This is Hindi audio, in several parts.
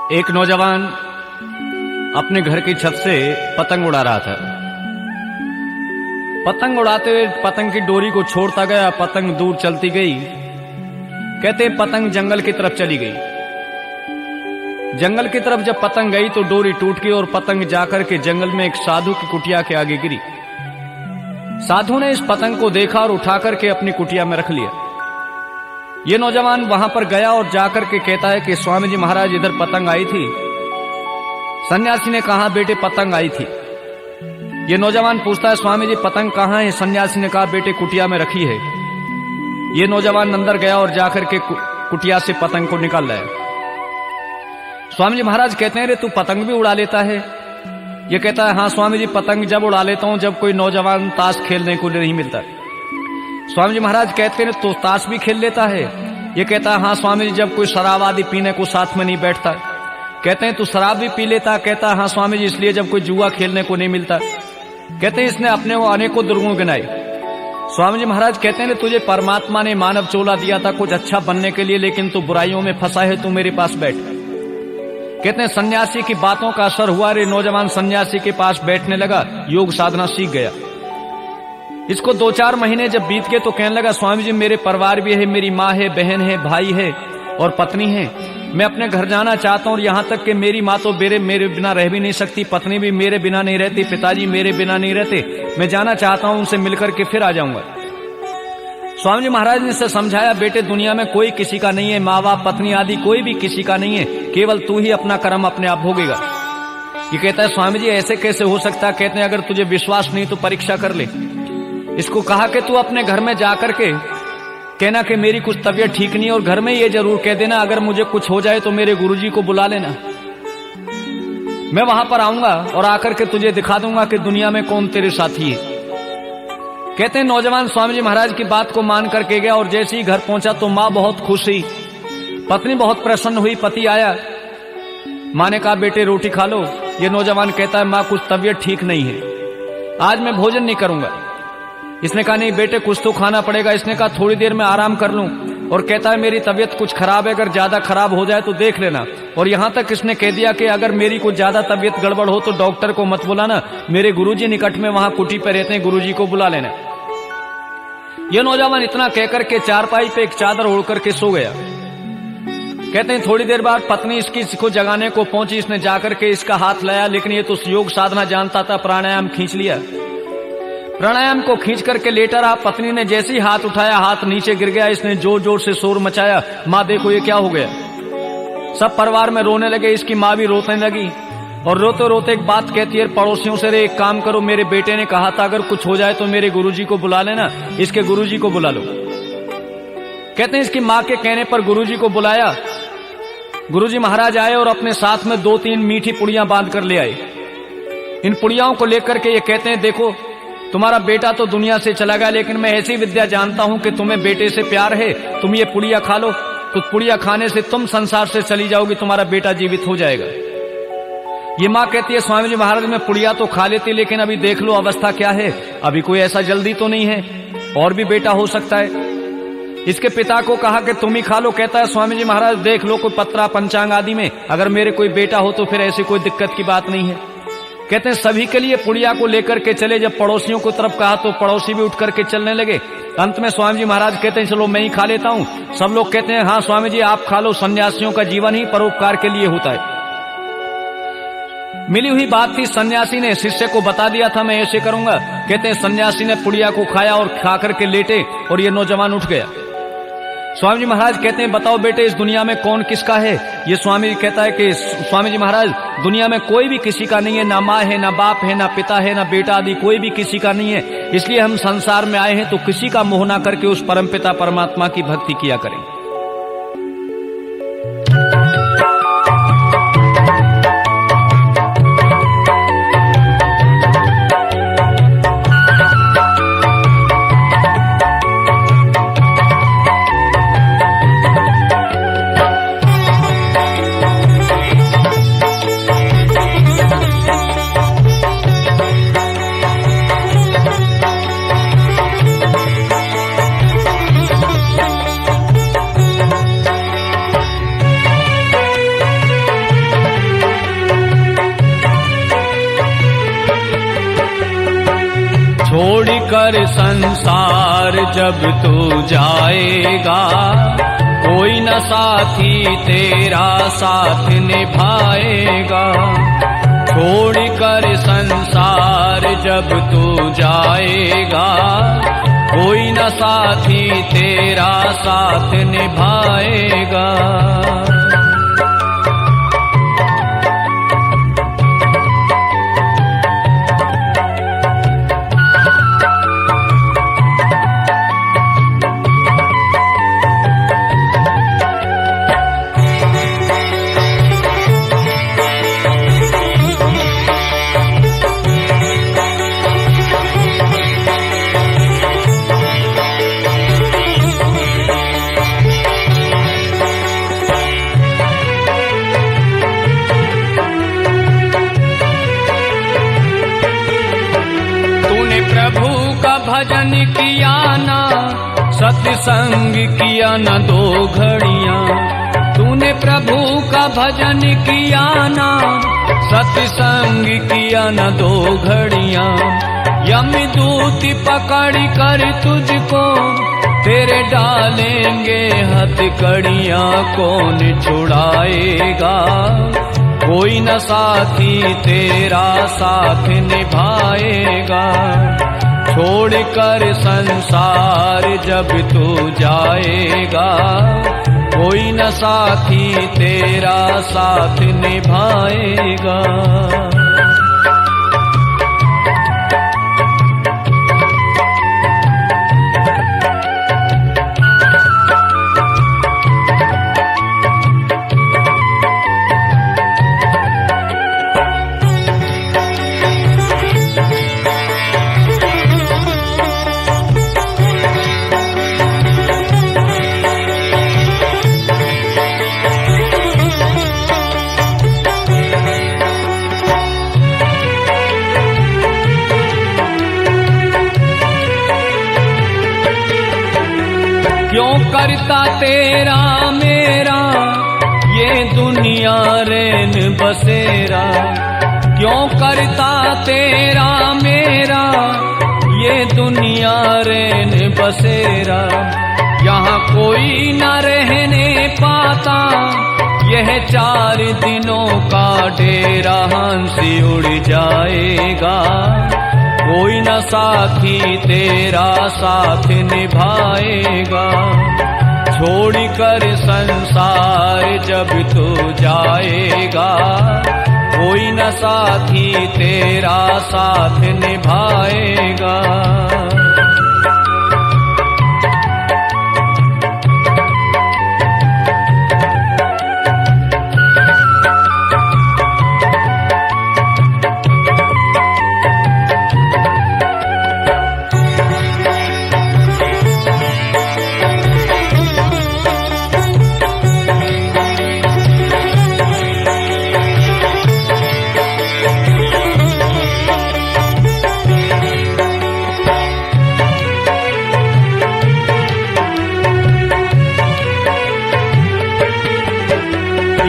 एक नौजवान अपने घर की छत से पतंग उड़ा रहा था। पतंग उड़ाते हुए पतंग की डोरी को छोड़ता गया, पतंग दूर चलती गई। कहते पतंग जंगल की तरफ चली गई। जंगल की तरफ जब पतंग गई तो डोरी टूट गई और पतंग जाकर के जंगल में एक साधु की कुटिया के आगे गिरी। साधु ने इस पतंग को देखा और उठाकर के अपनी कुटिया में रख लिया। ये नौजवान वहां पर गया और जाकर के कहता है कि स्वामी जी महाराज इधर पतंग आई थी। सन्यासी ने कहा बेटे पतंग आई थी। ये नौजवान पूछता है स्वामी जी पतंग कहाँ है? सन्यासी ने कहा बेटे कुटिया में रखी है। ये नौजवान अंदर गया और जाकर के कुटिया से पतंग को निकाल लाया। स्वामी जी महाराज कहते हैं रे तू पतंग भी उड़ा लेता है? ये कहता है हाँ स्वामी जी पतंग जब उड़ा लेता हूं जब कोई नौजवान ताश खेलने को नहीं मिलता। स्वामी जी महाराज कहते हैं तो ताश भी खेल लेता है? ये कहता है हाँ स्वामी जी जब कोई शराब आदि पीने को साथ में नहीं बैठता। कहते हैं तू शराब भी पी लेता? कहता है हाँ स्वामी जी इसलिए जब कोई जुआ खेलने को नहीं मिलता। कहते हैं इसने अपने वो अनेकों दुर्गुण गिनाए। स्वामी जी महाराज कहते हैं तुझे परमात्मा ने मानव चोला दिया था कुछ अच्छा बनने के लिए, लेकिन तू बुराइयों में फंसा है, तू मेरे पास बैठ। कहते हैं सन्यासी की बातों का असर हुआ। रे नौजवान सन्यासी के पास बैठने लगा, योग साधना सीख गया। इसको 2-4 महीने जब बीत गए तो कहने लगा स्वामी जी मेरे परिवार भी है, मेरी माँ है, बहन है, भाई है और पत्नी है। मैं अपने घर जाना चाहता हूँ और यहाँ तक कि मेरी माँ तो मेरे बिना रह भी नहीं सकती, पत्नी भी मेरे बिना नहीं रहती, पिताजी मेरे बिना नहीं रहते। मैं जाना चाहता हूँ, उनसे मिलकर के फिर आ जाऊंगा। स्वामी जी महाराज ने इसे समझाया बेटे दुनिया में कोई किसी का नहीं है, माँ बाप पत्नी आदि कोई भी किसी का नहीं है, केवल तू ही अपना कर्म अपने आप भोगेगा। ये कहता है स्वामी जी ऐसे कैसे हो सकता? कहते हैं अगर तुझे विश्वास नहीं तो परीक्षा कर ले। इसको कहा कि तू अपने घर में जाकर के कहना कि मेरी कुछ तबीयत ठीक नहीं है और घर में ये जरूर कह देना अगर मुझे कुछ हो जाए तो मेरे गुरुजी को बुला लेना। मैं वहां पर आऊंगा और आकर के तुझे दिखा दूंगा कि दुनिया में कौन तेरे साथी है। कहते हैं नौजवान स्वामी जी महाराज की बात को मान करके गया और जैसे ही घर पहुंचा तो माँ बहुत खुश हुई, पत्नी बहुत प्रसन्न हुई। पति आया, माँ ने कहा बेटे रोटी खा लो। ये नौजवान कहता है माँ कुछ तबीयत ठीक नहीं है, आज मैं भोजन नहीं करूंगा। इसने कहा नहीं बेटे कुछ तो खाना पड़ेगा। इसने कहा थोड़ी देर में आराम कर लूं और कहता है मेरी तबीयत कुछ खराब है, अगर ज्यादा खराब हो जाए तो देख लेना। और यहां तक इसने कह दिया कि अगर मेरी कुछ ज्यादा तबीयत गड़बड़ हो तो डॉक्टर को मत बुलाना, मेरे गुरुजी निकट में वहां कुटी पे रहते हैं, गुरुजी को बुला लेना। यह नौजवान इतना कहकर के चारपाई पे एक चादर ओढ़ करके सो गया। कहते हैं थोड़ी देर बाद पत्नी इसको जगाने को पहुंची। इसने जाकर के इसका हाथ लाया, लेकिन ये तो योग साधना जानता था, प्राणायाम खींच लिया। प्राणायाम को खींच करके लेटा रहा। पत्नी ने जैसे ही हाथ उठाया हाथ नीचे गिर गया। इसने जोर जोर से शोर मचाया, माँ देखो ये क्या हो गया। सब परिवार में रोने लगे, इसकी माँ भी रोने लगी और रोते रोते एक बात कहती है पड़ोसियों से, रे एक काम करो मेरे बेटे ने कहा था अगर कुछ हो जाए तो मेरे गुरुजी को बुला लेना, इसके गुरुजी को बुला लो। कहते हैं इसकी माँ के कहने पर गुरुजी को बुलाया। गुरुजी महाराज आए और अपने साथ में 2-3 मीठी पुड़ियां बांध कर ले आए। इन पुड़ियाओं को लेकर के ये कहते हैं देखो तुम्हारा बेटा तो दुनिया से चला गया, लेकिन मैं ऐसी विद्या जानता हूं कि तुम्हें बेटे से प्यार है, तुम ये पुड़िया खा लो, तो पुड़िया खाने से तुम संसार से चली जाओगी, तुम्हारा बेटा जीवित हो जाएगा। ये माँ कहती है स्वामी जी महाराज मैं पुड़िया तो खा लेती, लेकिन अभी देख लो अवस्था क्या है, अभी कोई ऐसा जल्दी तो नहीं है, और भी बेटा हो सकता है। इसके पिता को कहा कि तुम ही खा लो। कहता है स्वामी जी महाराज देख लो कोई पत्रा पंचांग आदि में अगर मेरे कोई बेटा हो तो फिर ऐसी कोई दिक्कत की बात नहीं है। कहते हैं सभी के लिए पुड़िया को लेकर के चले। जब पड़ोसियों को तरफ कहा तो पड़ोसी भी उठ करके चलने लगे। अंत में स्वामी जी महाराज कहते हैं चलो मैं ही खा लेता हूं। सब लोग कहते हैं हाँ स्वामी जी आप खा लो, सन्यासियों का जीवन ही परोपकार के लिए होता है। मिली हुई बात थी, सन्यासी ने शिष्य को बता दिया था मैं ऐसे करूंगा। कहते हैं सन्यासी ने पुड़िया को खाया और खा करके लेटे और ये नौजवान उठ गया। स्वामी जी महाराज कहते हैं बताओ बेटे इस दुनिया में कौन किसका है? ये स्वामी जी कहता है कि स्वामी जी महाराज दुनिया में कोई भी किसी का नहीं है, ना माँ है, ना बाप है, ना पिता है, ना बेटा आदि कोई भी किसी का नहीं है। इसलिए हम संसार में आए हैं तो किसी का मोह ना करके उस परमपिता परमात्मा की भक्ति किया करें। कर संसार जब तू जाएगा, कोई न साथी तेरा साथ निभाएगा। छोड़ कर संसार जब तू जाएगा, कोई न साथी तेरा साथ निभाएगा। प्रभु का भजन किया ना, सत्संग किया न 2 घड़ियां। तूने प्रभु का भजन किया ना, सत्संग किया न 2 घड़ियां। यमदूत पकड़ कर तुझको तेरे डालेंगे हथकड़ियां, कौन छुड़ाएगा। कोई न साथी तेरा साथ निभाएगा। छोड़ कर संसार जब तू जाएगा, कोई न साथी तेरा साथ निभाएगा। क्यों करता तेरा मेरा ये दुनिया रैन बसेरा। क्यों करता तेरा मेरा ये दुनिया रैन बसेरा। यहाँ कोई न रहने पाता, यह 4 दिनों का डेरा हंसी उड़ जाएगा। कोई न साथी तेरा साथ निभाएगा। छोड़ कर संसार जब तू जाएगा, कोई न साथी तेरा साथ निभाएगा।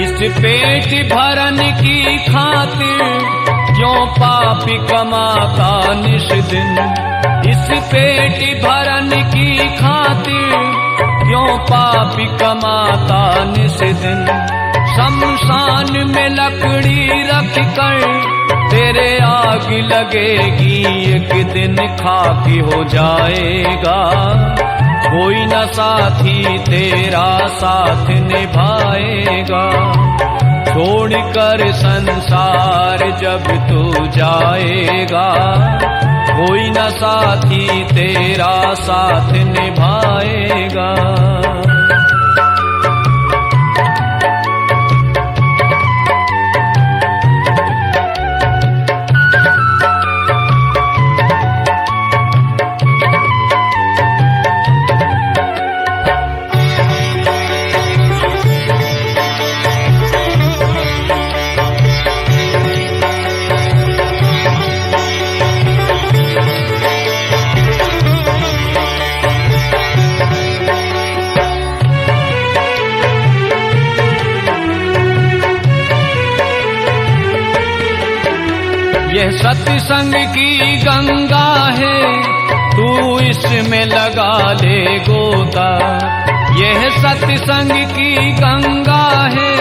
इस पेट भरन की खातिर क्यों पापी कमाता निश दिन। इस पेट भरन की खातिर क्यों पापी कमाता निश दिन। शमशान में लकड़ी रख कर तेरे आग लगेगी, एक दिन खाकी हो जाएगा। कोई न साथी तेरा साथ निभाएगा। छोड़ कर संसार जब तू जाएगा, कोई न साथी तेरा साथ निभाएगा। यह सत्संग की गंगा है, तू इसमें लगा ले गोता। यह सत्संग की गंगा है,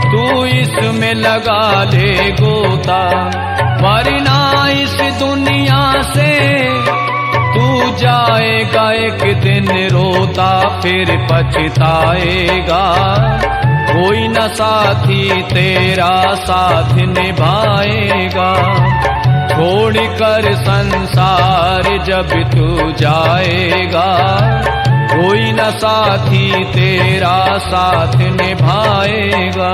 तू इसमें लगा ले गोता। वरना इस दुनिया से तू जाएगा एक दिन रोता, फिर पछताएगा। कोई न साथी तेरा साथ निभाएगा। छोड़कर संसार जब तू जाएगा, कोई न साथी तेरा साथ निभाएगा।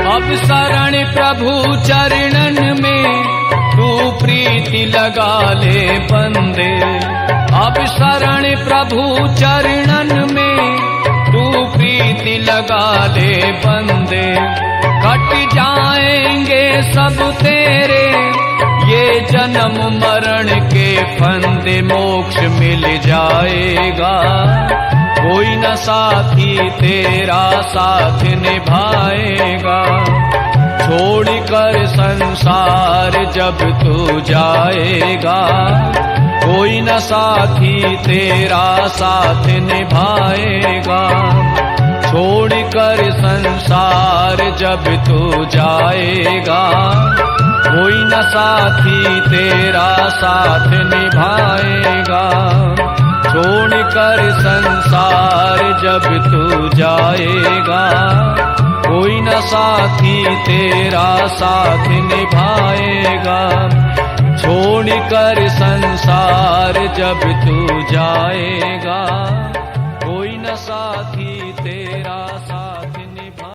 अब शरण प्रभु चरणन में तू प्रीति लगा ले बंदे। अब शरण प्रभु चरणन में तू प्रीति लगा ले बंदे। कट जाएंगे सब तेरे ये जन्म मरण के फंदे, मोक्ष मिल जाएगा। कोई न साथी तेरा साथ निभाएगा। छोड़कर संसार जब तू जाएगा, कोई न साथी तेरा साथ निभाएगा। छोड़कर संसार जब तू जाएगा, कोई न साथी तेरा साथ निभाएगा। छोड़कर संसार जब तू जाएगा, कोई न साथी तेरा साथ निभाएगा। छोड़कर संसार जब तू जाएगा, कोई न साथी तेरा साथ